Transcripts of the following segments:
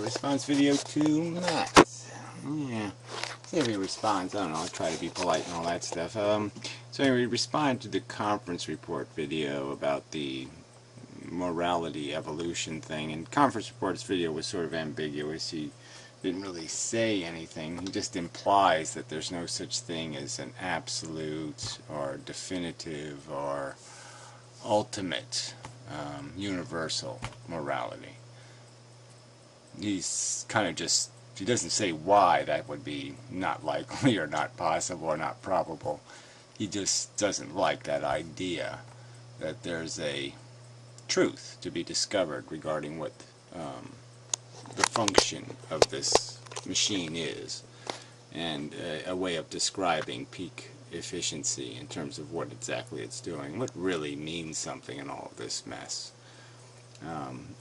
response video to Matt. Yeah. See if he responds. I don't know. I'll try to be polite and all that stuff. So anyway, respond to the conference report video about the morality evolution thing. And conference report's video was sort of ambiguous. He didn't really say anything. He just implies that there's no such thing as an absolute or definitive or ultimate universal morality. He's kind of just, he doesn't say why that would be not likely or not possible or not probable. He just doesn't like that idea that there's a truth to be discovered regarding what the function of this machine is, and a way of describing peak efficiency in terms of what exactly it's doing, what really means something in all of this mess,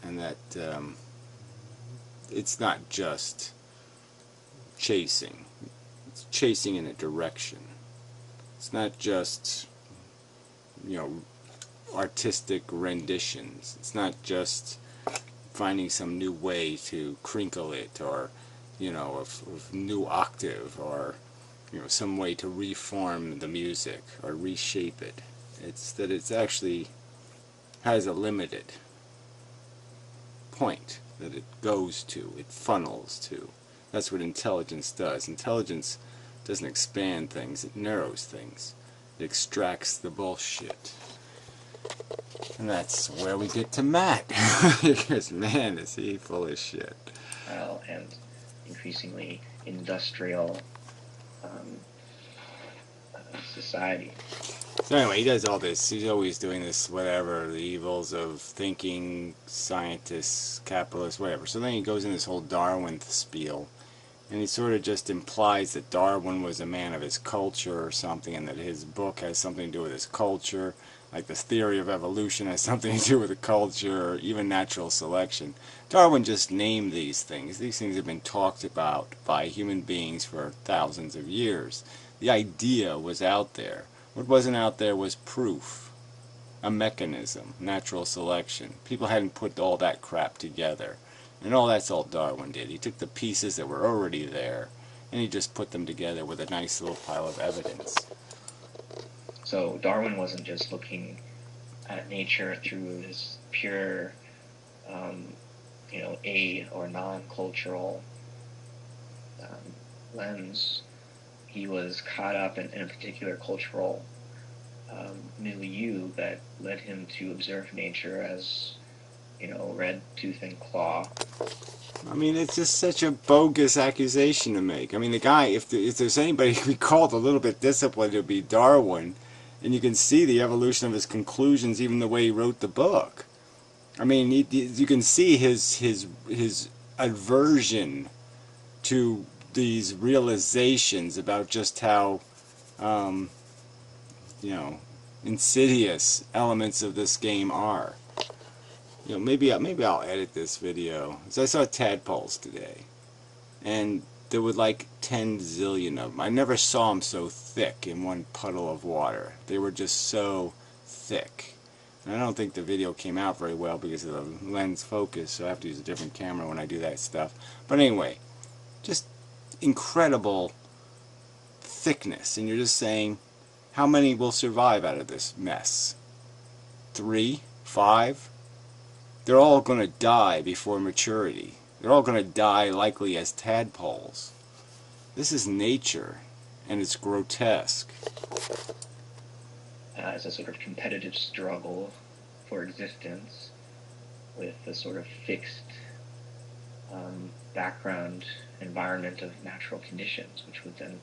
and that it's not just chasing. It's chasing in a direction. It's not just, you know, artistic renditions. It's not just finding some new way to crinkle it, or, you know, a new octave, or, you know, some way to reform the music or reshape it. It's that it's actually has a limited point that it goes to, it funnels to. That's what intelligence does. Intelligence doesn't expand things, it narrows things. It extracts the bullshit. And that's where we get to Matt. Because, man, is he full of shit. Well, and increasingly industrial society. So anyway, he does all this. He's always doing this, whatever, the evils of thinking, scientists, capitalists, whatever. So then he goes in this whole Darwin spiel, and he sort of just implies that Darwin was a man of his culture or something, and that his book has something to do with his culture, like the theory of evolution has something to do with the culture, or even natural selection. Darwin just named these things. These things have been talked about by human beings for thousands of years. The idea was out there. What wasn't out there was proof, a mechanism, natural selection. People hadn't put all that crap together. And that's all Darwin did. He took the pieces that were already there, and he just put them together with a nice little pile of evidence. So Darwin wasn't just looking at nature through this pure, you know, a or non-cultural lens. He was caught up in a particular cultural milieu that led him to observe nature as, you know, red tooth and claw. I mean, it's just such a bogus accusation to make. I mean, the guy, if there's anybody who we called a little bit disciplined, it would be Darwin. And you can see the evolution of his conclusions, even the way he wrote the book. I mean, you can see his aversion to these realizations about just how, you know, insidious elements of this game are. You know, maybe I'll edit this video. So I saw tadpoles today, and there were like 10 zillion of them. I never saw them so thick in one puddle of water. They were just so thick. And I don't think the video came out very well because of the lens focus, so I have to use a different camera when I do that stuff. But anyway, just incredible thickness. And you're just saying, how many will survive out of this mess? 3? 5? They're all going to die before maturity. They're all going to die likely as tadpoles. This is nature, and it's grotesque. As a sort of competitive struggle for existence with a sort of fixed background environment of natural conditions, which would then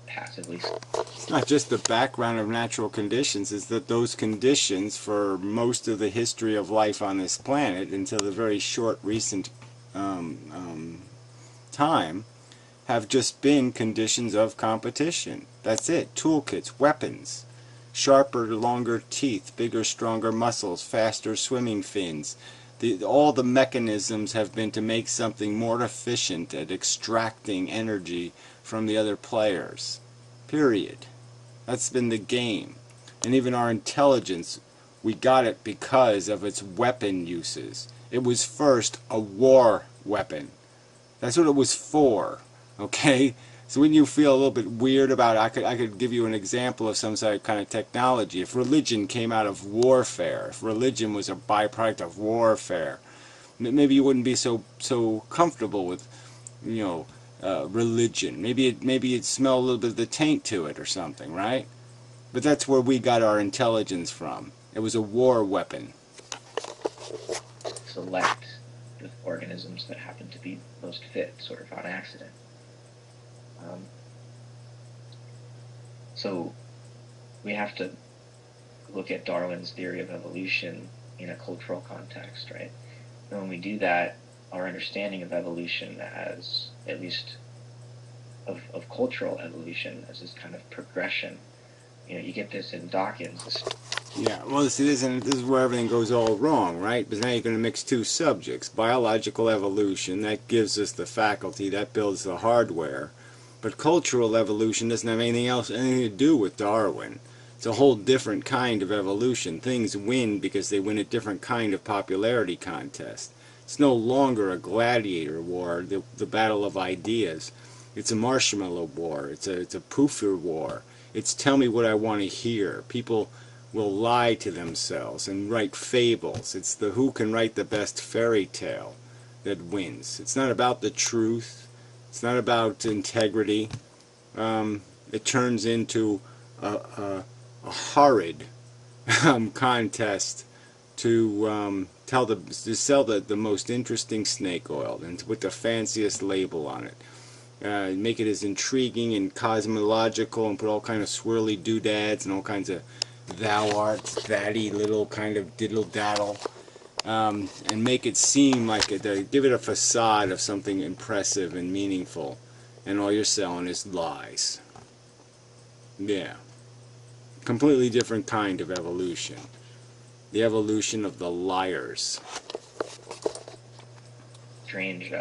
passively... It's not just the background of natural conditions, it's that those conditions for most of the history of life on this planet, until the very short recent time, have just been conditions of competition. That's it. Toolkits, weapons, sharper, longer teeth, bigger, stronger muscles, faster swimming fins. All the mechanisms have been to make something more efficient at extracting energy from the other players. Period. That's been the game. And even our intelligence, we got it because of its weapon uses. It was first a war weapon. That's what it was for. Okay? So when you feel a little bit weird about it, I could give you an example of some sort of kind of technology. If religion came out of warfare, if religion was a byproduct of warfare, maybe you wouldn't be so comfortable with, you know, religion. Maybe it smelled a little bit of the taint to it or something, right? But that's where we got our intelligence from. It was a war weapon. Select the organisms that happen to be most fit, sort of on accident. So we have to look at Darwin's theory of evolution in a cultural context, right? And when we do that, our understanding of evolution as, at least of cultural evolution, as this kind of progression, you get this in Dawkins. Yeah, well, see, this is where everything goes all wrong, right? Because now you're going to mix two subjects. Biological evolution, that gives us the faculty, that builds the hardware. But cultural evolution doesn't have anything to do with Darwin. It's a whole different kind of evolution. Things win because they win a different kind of popularity contest. It's no longer a gladiator war, the battle of ideas. It's a marshmallow war. It's a poofer war. It's tell me what I want to hear. People will lie to themselves and write fables. It's the who can write the best fairy tale that wins. It's not about the truth. It's not about integrity. It turns into a horrid contest to sell the most interesting snake oil and to put the fanciest label on it. Make it as intriguing and cosmological and put all kind of swirly doodads and all kinds of thou art thatty little kind of diddle daddle, and make it seem like give it a facade of something impressive and meaningful, and all you're selling is lies. Yeah, completely different kind of evolution. The evolution of the liars. Strange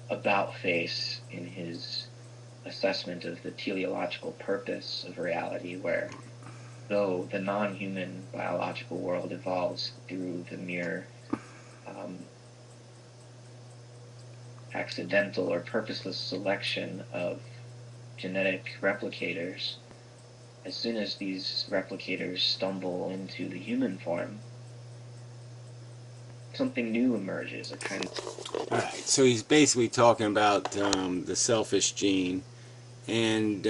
about face in his assessment of the teleological purpose of reality, where though the non-human biological world evolves through the mere accidental or purposeless selection of genetic replicators, as soon as these replicators stumble into the human form, something new emerges, a kind of... Alright, so he's basically talking about the selfish gene, and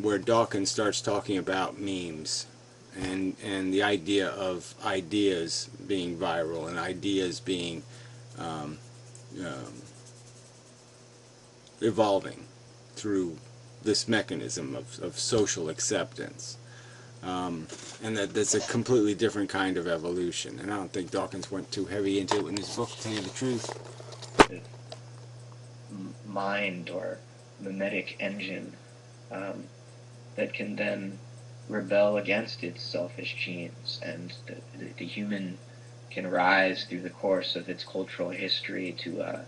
where Dawkins starts talking about memes. And the idea of ideas being viral and ideas being evolving through this mechanism of social acceptance. And that's a completely different kind of evolution. And I don't think Dawkins went too heavy into it in his book, to tell you the truth. Mind or mimetic engine that can then rebel against its selfish genes, and the human can rise through the course of its cultural history to a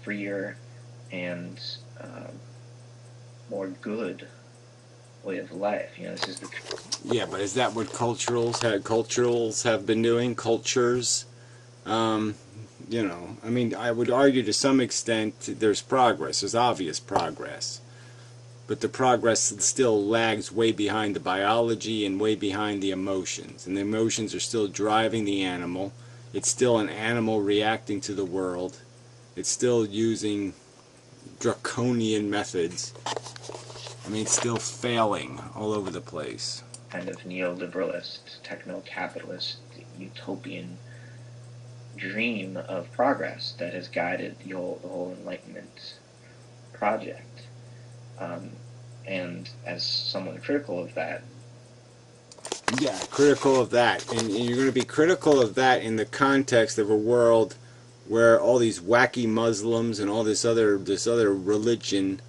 freer and more good way of life. This is the... Yeah, but is that what culturals have been doing? Cultures, I mean, I would argue to some extent there's progress. There's obvious progress. But the progress still lags way behind the biology and way behind the emotions. And the emotions are still driving the animal. It's still an animal reacting to the world. It's still using draconian methods. I mean, it's still failing all over the place. Kind of neoliberalist, techno-capitalist, utopian dream of progress that has guided the whole Enlightenment project. And as someone critical of that... Yeah, critical of that. And you're going to be critical of that in the context of a world where all these wacky Muslims and all this other religion,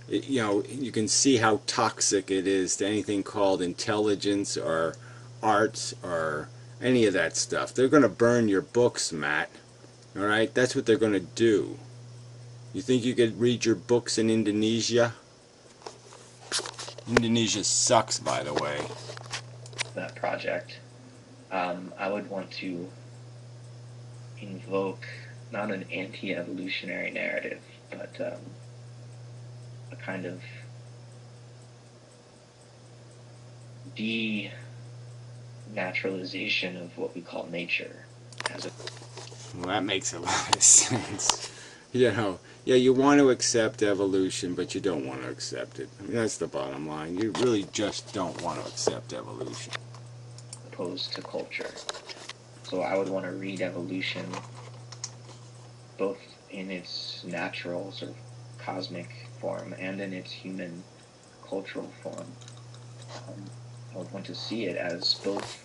you can see how toxic it is to anything called intelligence or arts or any of that stuff. They're going to burn your books, Matt. All right? That's what they're going to do. You think you could read your books in Indonesia? Indonesia sucks, by the way. That project. I would want to invoke not an anti-evolutionary narrative, but a kind of denaturalization of what we call nature as a Well, that makes a lot of sense. You know, yeah, you want to accept evolution, but you don't want to accept it. I mean, that's the bottom line. You really just don't want to accept evolution. opposed to culture. So I would want to read evolution both in its natural sort of cosmic form and in its human cultural form. I would want to see it as both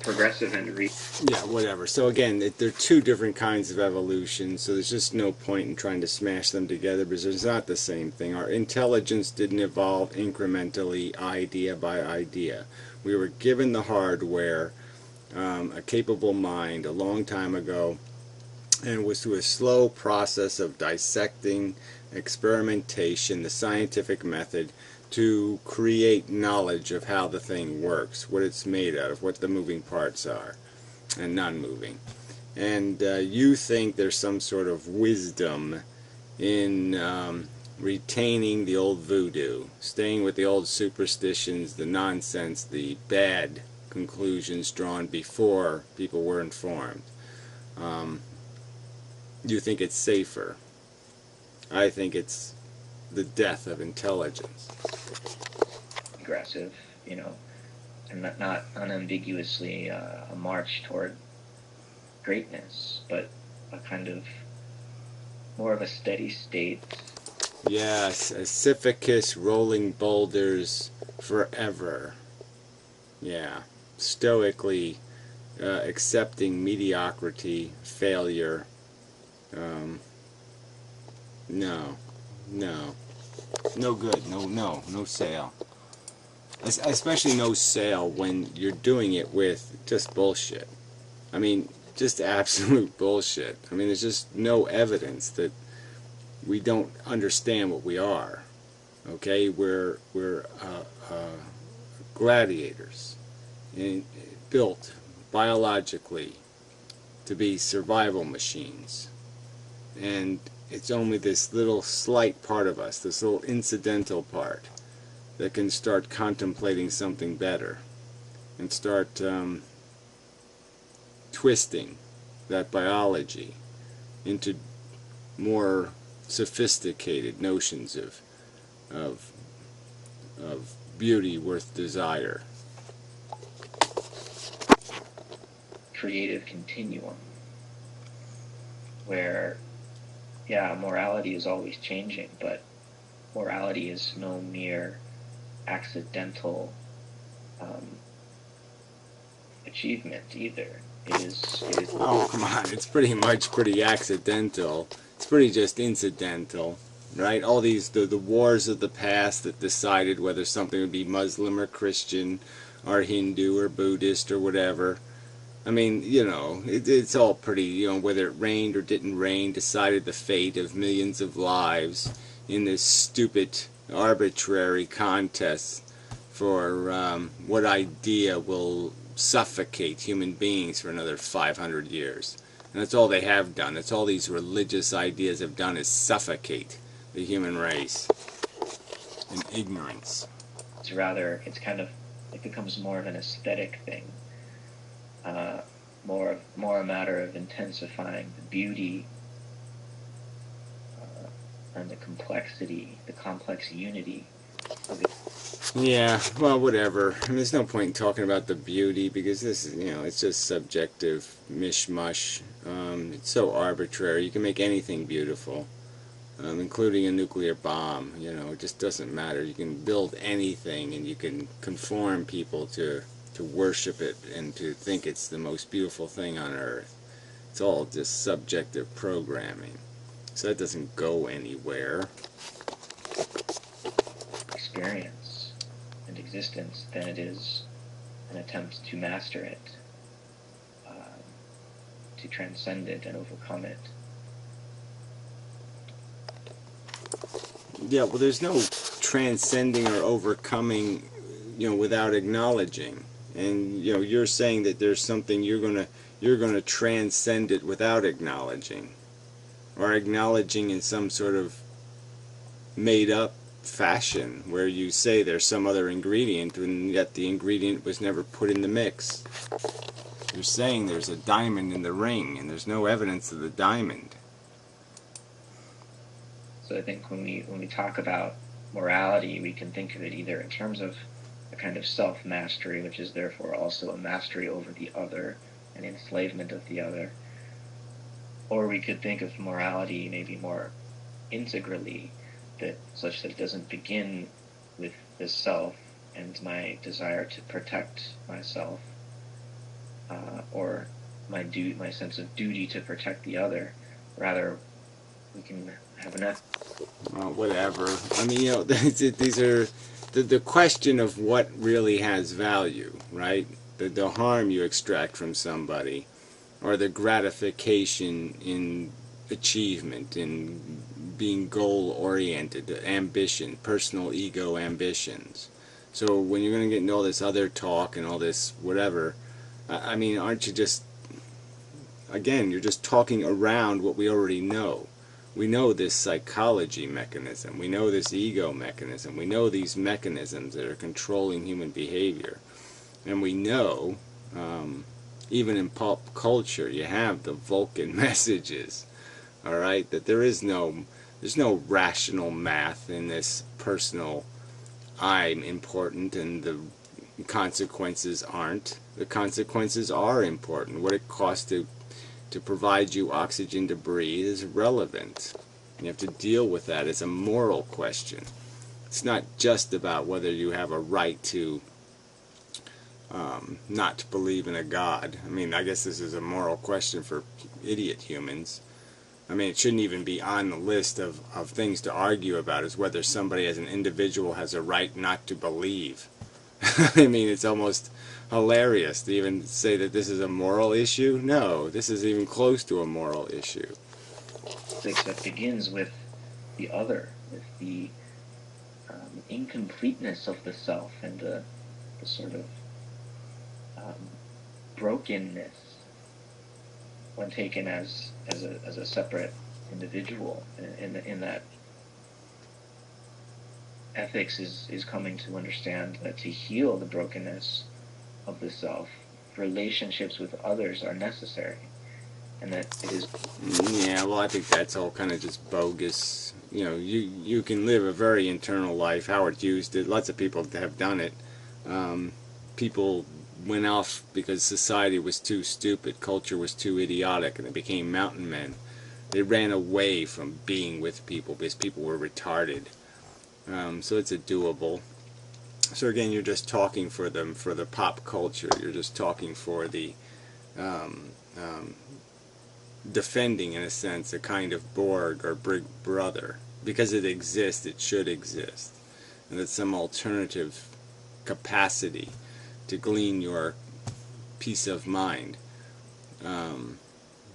progressive and Yeah, whatever. So again, they're two different kinds of evolution, so there's just no point in trying to smash them together because it's not the same thing. Our intelligence didn't evolve incrementally, idea by idea. We were given the hardware, a capable mind, a long time ago, and it was through a slow process of dissecting, experimentation, the scientific method, to create knowledge of how the thing works, what it's made out of, what the moving parts are, and non-moving. And you think there's some sort of wisdom in retaining the old voodoo, staying with the old superstitions, the nonsense, the bad conclusions drawn before people were informed. You think it's safer. I think it's the death of intelligence. aggressive, and not unambiguously a march toward greatness, but a kind of more of a steady state. Yes, a Sisyphus rolling boulders forever. Yeah, stoically accepting mediocrity, failure. No, no good. No sale. Especially no sale when you're doing it with just bullshit. I mean, just absolute bullshit. I mean, there's just no evidence that we don't understand what we are. Okay, we're gladiators, built biologically to be survival machines, and it's only this little slight part of us, this little incidental part, that can start contemplating something better and start twisting that biology into more sophisticated notions of beauty worth desire. Creative continuum where, yeah, morality is always changing, but morality is no mere accidental achievement either. It is. Oh, come on, it's pretty accidental. It's pretty just incidental, right? All these, the wars of the past that decided whether something would be Muslim or Christian or Hindu or Buddhist or whatever. I mean, it's all pretty, whether it rained or didn't rain decided the fate of millions of lives in this stupid, arbitrary contest for what idea will suffocate human beings for another 500 years. And that's all they have done. That's all these religious ideas have done, is suffocate the human race in ignorance. It's kind of, it becomes more of an aesthetic thing. More a matter of intensifying the beauty and the complexity, the complex unity of it. Yeah, well, whatever. I mean, there's no point in talking about the beauty because this is, it's just subjective mishmash. It's so arbitrary. You can make anything beautiful, including a nuclear bomb. It just doesn't matter. You can build anything and you can conform people to worship it and to think it's the most beautiful thing on earth. It's all just subjective programming. So that doesn't go anywhere. Experience and existence than it is an attempt to master it, to transcend it and overcome it. Yeah, well, there's no transcending or overcoming, without acknowledging. And you're saying that there's something you're going to you're going to transcend it without acknowledging, or acknowledging in some sort of made-up fashion where you say there's some other ingredient and yet the ingredient was never put in the mix. You're saying there's a diamond in the ring and there's no evidence of the diamond. So I think when we talk about morality, we can think of it either in terms of a kind of self-mastery, which is therefore also a mastery over the other, an enslavement of the other, or we could think of morality maybe more integrally, that such that it doesn't begin with the self and my desire to protect myself, or my sense of duty to protect the other. Rather, we can have an Well, whatever. I mean, you know, these are the question of what really has value, right? The harm you extract from somebody, or the gratification in achievement, in being goal-oriented, ambition, personal ego ambitions. So when you're going to get into all this other talk and all this whatever, I mean, aren't you just, again, you're just talking around what we already know. We know this psychology mechanism. We know this ego mechanism. We know these mechanisms that are controlling human behavior. And we know, even in pop culture, you have the Vulcan messages, all right, that there's no rational math in this personal I'm important and the consequences aren't. The consequences are important. What it costs to provide you oxygen to breathe is relevant. You have to deal with that. It's a moral question. It's not just about whether you have a right to not to believe in a God. I mean, I guess this is a moral question for idiot humans. I mean, it shouldn't even be on the list of things to argue about, is whether somebody as an individual has a right not to believe. I mean, it's almost hilarious to even say that this is a moral issue. No, this is even close to a moral issue. that begins with the other, with the incompleteness of the self and the sort of brokenness when taken as a separate individual. In that ethics is coming to understand that to heal the brokenness of the self, relationships with others are necessary, and that it is. Yeah, well, I think that's all kind of just bogus. You know, you can live a very internal life. Howard Hughes did. Lots of people have done it. People went off because society was too stupid, culture was too idiotic, and they became mountain men. They ran away from being with people because people were retarded. So it's a doable. So again, you're just talking for them, for the pop culture. You're just talking for the defending, in a sense, a kind of Borg or Big Brother. Because it exists, it should exist. And it's some alternative capacity to glean your peace of mind.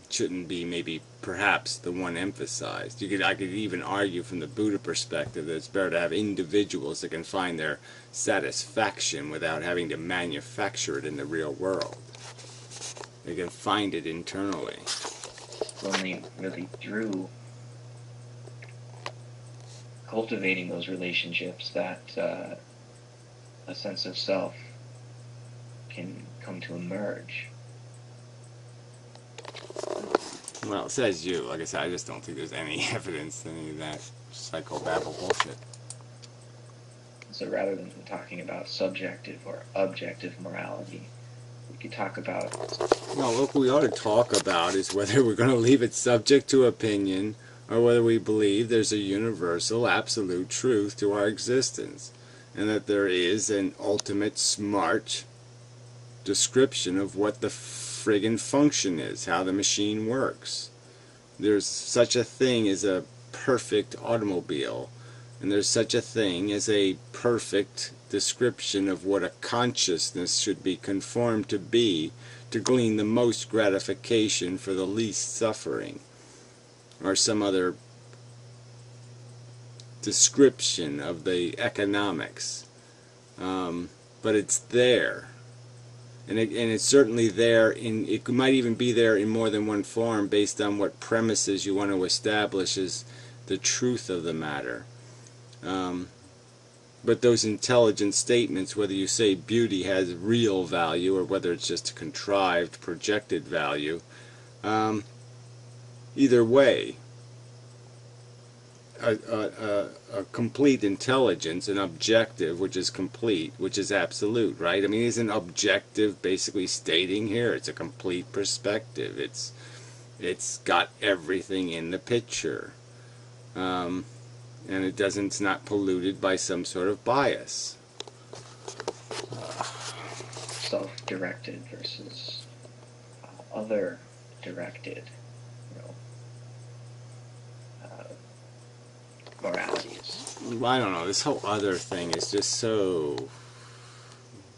Shouldn't be maybe perhaps the one emphasized. I could even argue from the Buddha perspective that it's better to have individuals that can find their satisfaction without having to manufacture it in the real world. They can find it internally. Only really through cultivating those relationships that a sense of self can come to emerge. Well, says you. Like I said, I just don't think there's any evidence to any of that psychobabble bullshit. So rather than talking about subjective or objective morality, we could talk about... No, what we ought to talk about is whether we're going to leave it subject to opinion or whether we believe there's a universal, absolute truth to our existence, and that there is an ultimate smart description of what the friggin' function is, how the machine works. There's such a thing as a perfect automobile, and there's such a thing as a perfect description of what a consciousness should be conformed to be to glean the most gratification for the least suffering, or some other description of the economics. But it's there. And it's certainly there in, it might even be there in more than one form based on what premises you want to establish as the truth of the matter. But those intelligent statements, whether you say beauty has real value or whether it's just a contrived, projected value, either way, a complete intelligence, an objective, which is complete, which is absolute, right? I mean, isn't objective basically stating here it's a complete perspective? It's got everything in the picture, and it's not polluted by some sort of bias. Self-directed versus other-directed, moralities. I don't know. This whole other thing is just so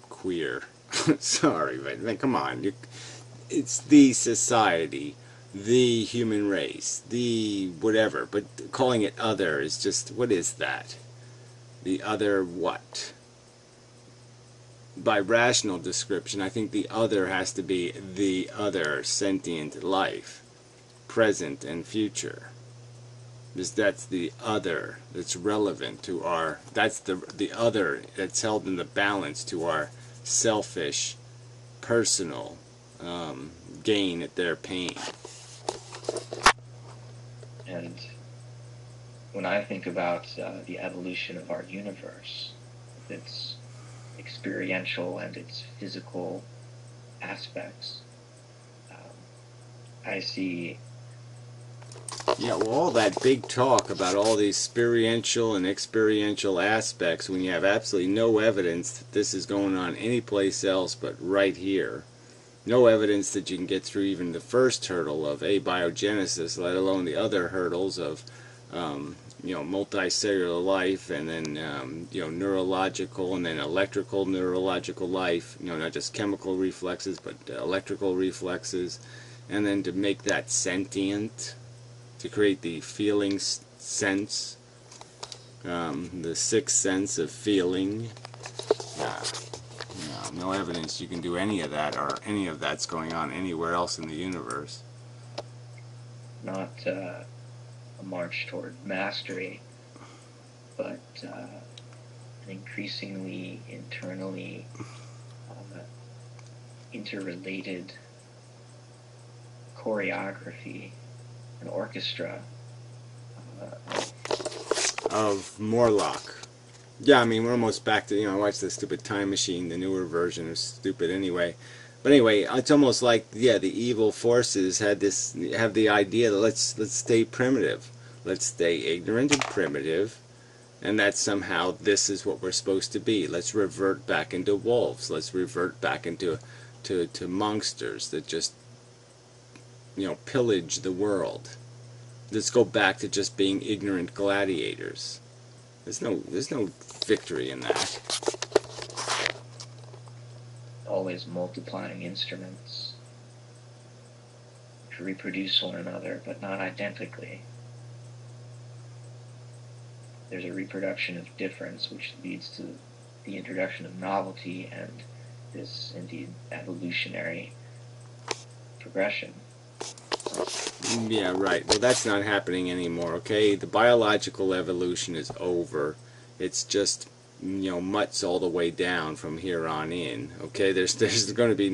queer. Sorry, but come on. It's the society, the human race, the whatever. But calling it other is just, what is that? The other what? By rational description, I think the other has to be the other sentient life, present and future. Because that's the other that's relevant to our, that's the other that's held in the balance to our selfish, personal gain at their pain. And when I think about the evolution of our universe, its experiential and its physical aspects, I see. Yeah, well, all that big talk about all these experiential and experiential aspects when you have absolutely no evidence that this is going on anyplace else but right here. No evidence that you can get through even the first hurdle of abiogenesis, let alone the other hurdles of, multicellular life, and then, neurological, and then electrical neurological life, not just chemical reflexes, but electrical reflexes, and then to make that sentient, to create the feeling sense, the sixth sense of feeling. No evidence you can do any of that, or any of that's going on anywhere else in the universe. Not a march toward mastery, but an increasingly internally interrelated choreography, an orchestra of Morlock. Yeah, I mean, we're almost back to, I watched the stupid Time Machine, the newer version is stupid anyway. But anyway, it's almost like, the evil forces have the idea that let's stay primitive. Let's stay ignorant and primitive, and that somehow this is what we're supposed to be. Let's revert back into wolves. Let's revert back into to monsters that just, pillage the world. Let's go back to just being ignorant gladiators. There's no victory in that. Always multiplying instruments to reproduce one another, but not identically. There's a reproduction of difference, which leads to the introduction of novelty and this, indeed, evolutionary progression. Yeah, right. Well, that's not happening anymore, okay? The biological evolution is over. It's just, mutts all the way down from here on in, okay? There's going to be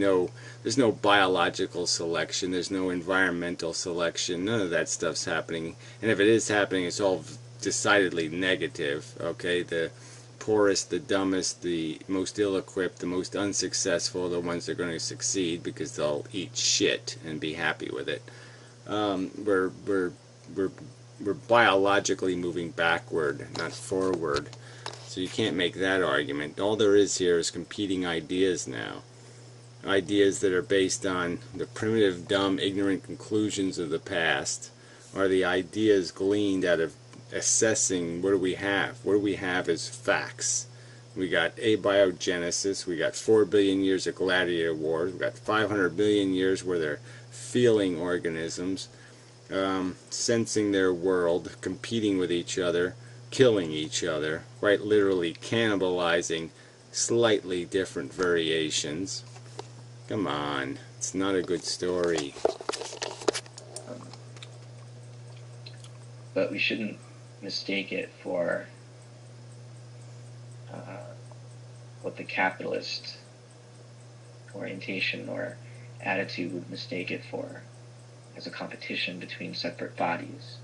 there's no biological selection. There's no environmental selection. None of that stuff's happening. And if it is happening, it's all decidedly negative, okay? The poorest, the dumbest, the most ill-equipped, the most unsuccessful are the ones that are going to succeed because they'll eat shit and be happy with it. We're biologically moving backward, not forward. So you can't make that argument. All there is here is competing ideas now. Ideas that are based on the primitive, dumb, ignorant conclusions of the past, or the ideas gleaned out of assessing what do we have. What do we have as facts. We got abiogenesis, we got 4 billion years of gladiator wars, we got 500 billion years where they're feeling organisms, sensing their world, competing with each other, killing each other, quite literally cannibalizing slightly different variations. Come on, it's not a good story. Um, but we shouldn't mistake it for what the capitalist orientation or attitude would mistake it for, as a competition between separate bodies.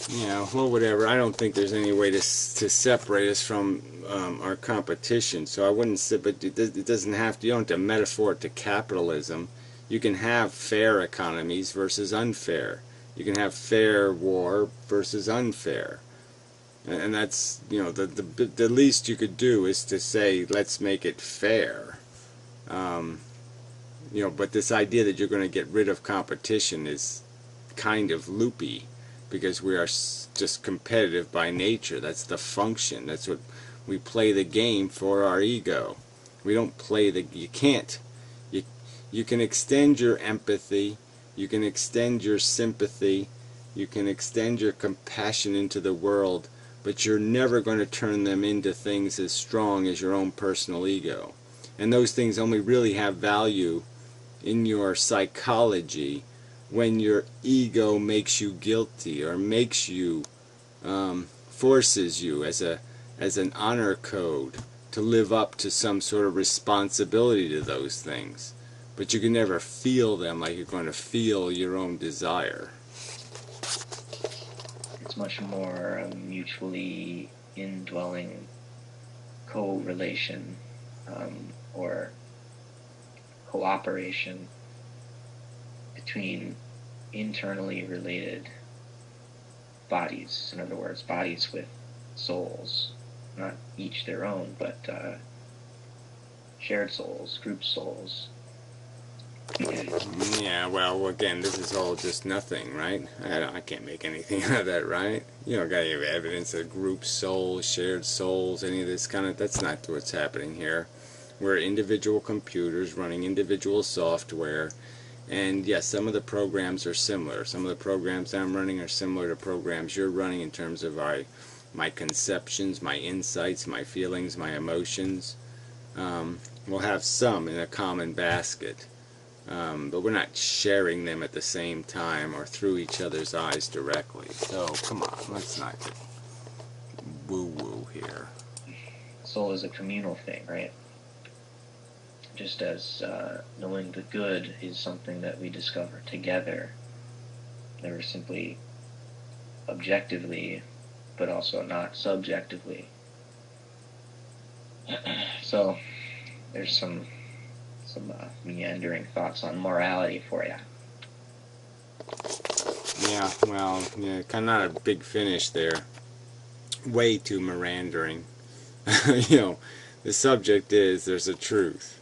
Yeah, well, whatever. I don't think there's any way to separate us from our competition. So I wouldn't say, but it doesn't have to. You don't have to metaphor it to capitalism. You can have fair economies versus unfair. You can have fair war versus unfair. And that's, the least you could do is to say, let's make it fair. But this idea that you're going to get rid of competition is kind of loopy, because we are just competitive by nature. That's the function. That's what we play the game for our ego. We don't play you can't. You can extend your empathy, you can extend your sympathy, you can extend your compassion into the world, but you're never going to turn them into things as strong as your own personal ego. And those things only really have value in your psychology when your ego makes you guilty, or makes you, forces you as an honor code to live up to some sort of responsibility to those things. But you can never feel them like you're going to feel your own desire. It's much more a mutually indwelling co-relation, or cooperation between internally related bodies. In other words, bodies with souls, not each their own, but shared souls, group souls. Yeah, well, again, this is all just nothing, right? I can't make anything out of that, right? You don't got any evidence of group souls, shared souls, any of this kind of... That's not what's happening here. We're individual computers running individual software, and yes, some of the programs are similar. Some of the programs I'm running are similar to programs you're running in terms of my conceptions, my insights, my feelings, my emotions. We'll have some in a common basket. But we're not sharing them at the same time or through each other's eyes directly. So, come on, let's not get woo-woo here. Soul is a communal thing, right? Just as knowing the good is something that we discover together, never simply objectively, but also not subjectively. So, there's some meandering thoughts on morality for you. Yeah, well, yeah, kind of not a big finish there. Way too meandering. The subject is, there's a truth.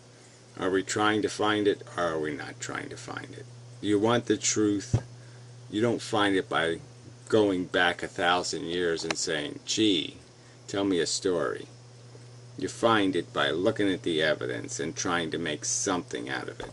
Are we trying to find it, or are we not trying to find it? You want the truth. You don't find it by going back 1,000 years and saying, gee, tell me a story. You find it by looking at the evidence and trying to make something out of it.